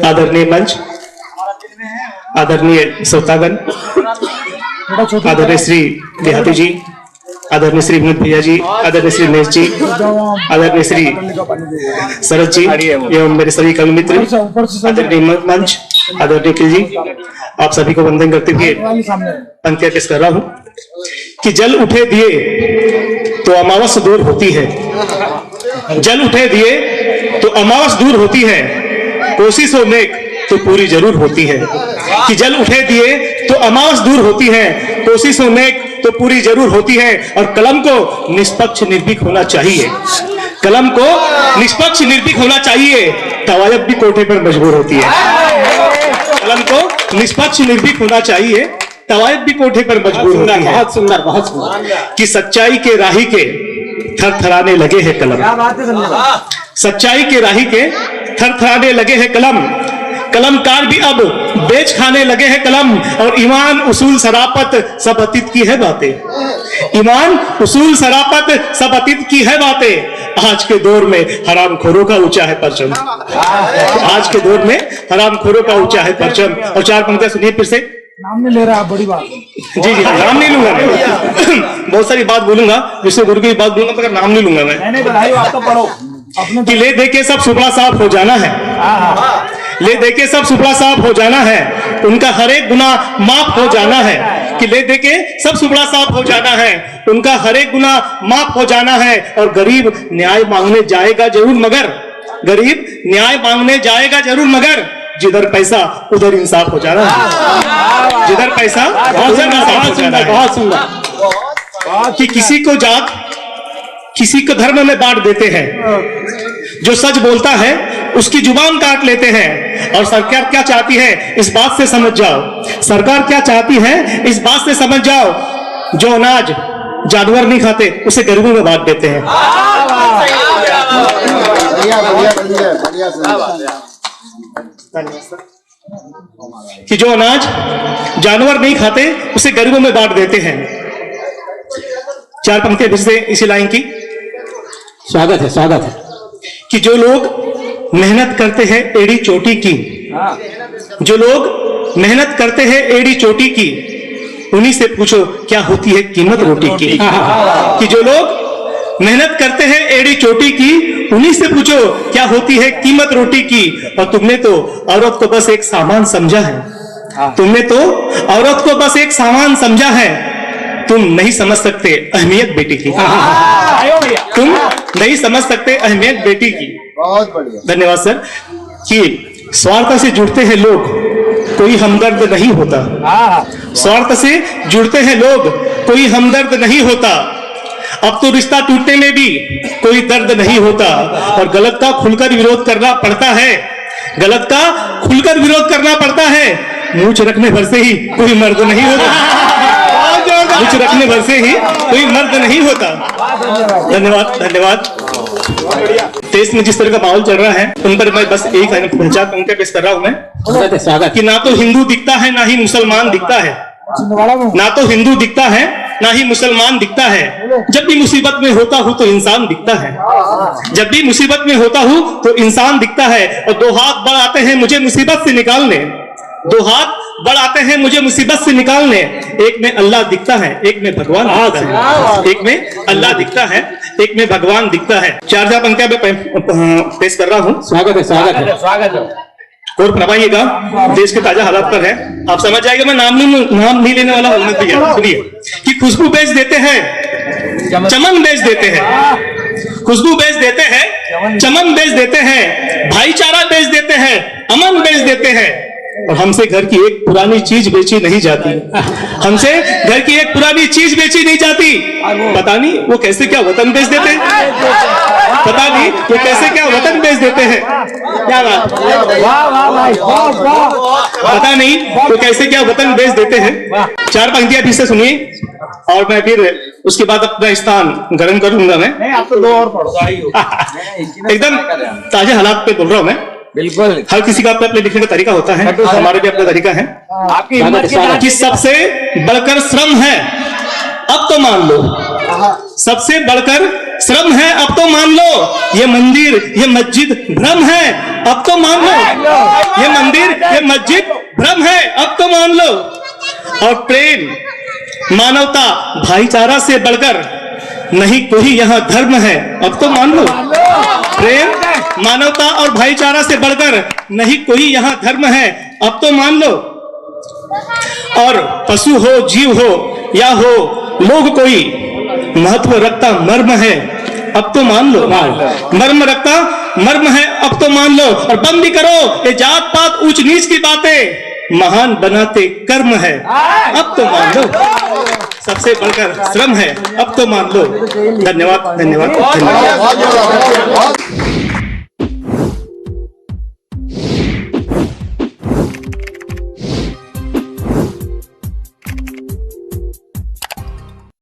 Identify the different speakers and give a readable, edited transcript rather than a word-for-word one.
Speaker 1: आदरणीय मंच, आदरणीय श्रोतागण, आदरणीय श्री देहाती जी, आदरणीय श्री विनोद भैया जी, आदरणीय श्री महेश जी, आदरणीय श्री शरद जी एवं मेरे सभी कवि मित्र, आदरणीय मंच, आदरणीय किल जी, आप सभी को वंदन करते हुए पंक्तियां पेश कर रहा हूं कि जल उठे दिए तो अमावस दूर होती है, जल उठे दिए तो अमावस दूर होती है, कोशिश हो नेक तो पूरी जरूर होती है। कि जल उठे दिए तो अमावस दूर होती है, कोशिश हो नेक तो पूरी जरूर होती है। और कलम को निष्पक्ष निर्भीक होना चाहिए, कलम को निष्पक्ष निर्भीक होना चाहिए, तवायब भी कोठे पर मजबूर होती है। कलम को निष्पक्ष निर्भीक होना चाहिए, तवायब भी कोठे पर मजबूर होती है।
Speaker 2: बहुत सुंदर, बहुत सुंदर।
Speaker 1: कि सच्चाई के राही के थरथराने लगे हैं कलम, सच्चाई के राही के थरथराने लगे हैं कलम, कलमकार भी अब बेच खाने लगे हैं कलम। और ईमान उसूल शराफत सब अतीत की है बातें, ईमान उसूल शराफत सब अतीत की है बातें। आज के दौर में हरामखोरों का ऊंचा है परचम, आज के दौर में हरामखोरों का ऊंचा है परचम। और चार पंक्तियां सुनिए फिर से।
Speaker 2: नाम नहीं ले रहा, बड़ी बात।
Speaker 1: जी जी, नाम नहीं लूंगा मैं, बहुत सारी बात बोलूंगा, विश्व गुरु की बात बोलूंगा, मगर नाम नहीं लूंगा मैं।
Speaker 2: बधाई, आप तो पढ़ो अपने।
Speaker 1: कि ले देके सब सुपड़ा साफ हो जाना है, ले देके सब सुपड़ा साफ हो जाना है, उनका हर एक गुनाह माफ हो जाना है। कि ले देके सब सुपड़ा साफ हो जाना है, उनका हर एक गुनाह माफ हो जाना है। और गरीब न्याय मांगने जाएगा जरूर मगर, गरीब न्याय मांगने जाएगा जरूर मगर, जिधर पैसा उधर इंसाफ हो जाना है, जिधर पैसा उधर इंसाफ हो जाना है। बहुत सुंदर। कि किसी को जात किसी को धर्म में बांट देते हैं, जो सच बोलता है उसकी जुबान काट लेते हैं। और सरकार क्या चाहती है इस बात से समझ जाओ, सरकार क्या चाहती है इस बात से समझ जाओ, जो अनाज जानवर नहीं खाते उसे गरीबों में बांट देते हैं। कि जो अनाज जानवर नहीं खाते उसे गरीबों में बांट देते हैं। चार पंक्तियां फिर से इसी लाइन की।
Speaker 2: स्वागत है, स्वागत है।
Speaker 1: कि जो लोग मेहनत करते हैं एड़ी चोटी की, जो लोग मेहनत करते हैं एड़ी चोटी की, उन्हीं से पूछो क्या होती है कीमत रोटी की। कि जो लोग मेहनत करते हैं एड़ी चोटी की, उन्हीं से पूछो क्या होती है कीमत रोटी की। और तुमने तो औरत को बस एक सामान समझा है, तुमने तो औरत को बस एक सामान समझा है, तुम नहीं समझ सकते अहमियत बेटी की, तुम नहीं समझ सकते अहमियत बेटी की।
Speaker 3: बहुत बढ़िया,
Speaker 1: धन्यवाद सर। कि स्वार्थ से जुड़ते हैं लोग, कोई हमदर्द नहीं होता, स्वार्थ से जुड़ते हैं लोग, कोई हमदर्द नहीं होता। अब तो रिश्ता टूटने में भी कोई दर्द नहीं होता। और गलत का खुलकर विरोध करना पड़ता है, गलत का खुलकर विरोध करना पड़ता है। मूंछ रखने भर से ही कोई मर्द नहीं होता, मूंछ रखने भर से ही कोई मर्द नहीं होता। धन्यवाद, धन्यवाद। देश में जिस तरह का माहौल चल रहा है उन पर मैं बस एक पंचायत पंक्ति पेश कर रहा हूं मैं।
Speaker 2: स्वागत।
Speaker 1: कि ना तो हिंदू दिखता है ना ही मुसलमान दिखता है, ना तो हिंदू दिखता है ना ही मुसलमान दिखता है। जब भी मुसीबत में होता हूं तो इंसान दिखता है, जब भी मुसीबत में होता हूं तो इंसान दिखता है। और दो हाथ बढ़ाते हैं मुझे मुसीबत से निकालने, दो हाथ बढ़ाते हैं मुझे मुसीबत से निकालने। एक में अल्लाह दिखता है, एक में भगवान दिखता है, एक में अल्लाह दिखता है, एक में भगवान दिखता है। चार पंक्तियां पेश कर रहा हूं।
Speaker 2: स्वागत है, स्वागत है, स्वागत है।
Speaker 1: और फरमाइएगा, देश के ताजा हालात पर है, आप समझ जाएगा। मैं नाम नहीं लेने वाला हूं। सुनिए कि खुशबू बेच देते हैं, चमन बेच देते हैं, खुशबू बेच देते हैं, चमन बेच देते हैं, भाईचारा बेच देते हैं, अमन बेच देते हैं। और हमसे घर की एक पुरानी चीज बेची नहीं जाती, हमसे घर की एक पुरानी चीज बेची नहीं जाती। पता नहीं वो कैसे क्या वतन बेच देते हैं, पता नहीं वो कैसे क्या वतन बेच देते हैं। क्या बात, पता नहीं वो कैसे क्या वतन बेच देते हैं। चार पंक्तियां फिर से सुनिए और मैं फिर उसके बाद अपना स्थान गर्म करूंगा। मैं
Speaker 2: आप तो दो और पढ़ो।
Speaker 1: एकदम ताजे हालात पे बोल रहा हूं मैं।
Speaker 2: बिल्कुल,
Speaker 1: हर किसी का अपने लिखने का तरीका होता है, हमारे भी अपना तरीका है।
Speaker 2: आपकी हिम्मत
Speaker 1: कि सबसे बढ़कर श्रम है अब तो मान लो, सबसे बढ़कर श्रम है अब तो मान लो, ये मंदिर ये मस्जिद भ्रम है अब तो मान लो। ये मंदिर, ये मस्जिद भ्रम है, अब तो मान लो। और प्रेम, मानवता, भाईचारा से बढ़कर नहीं कोई यहाँ धर्म है, अब तो मान लो। प्रेम, मानवता और भाईचारा से बढ़कर नहीं कोई यहाँ धर्म है, अब तो मान लो। और पशु हो, जीव हो या हो लोग, कोई महत्व रखता मर्म है, अब तो मान लो। मर्म रखता मर्म है, अब तो मान लो। और बंद भी करो ये जात पात ऊंच नीच की बातें, महान बनाते कर्म है, अब तो मान लो। सबसे बढ़कर श्रम है, अब तो मान लो। धन्यवाद, धन्यवाद, धन्यवाद।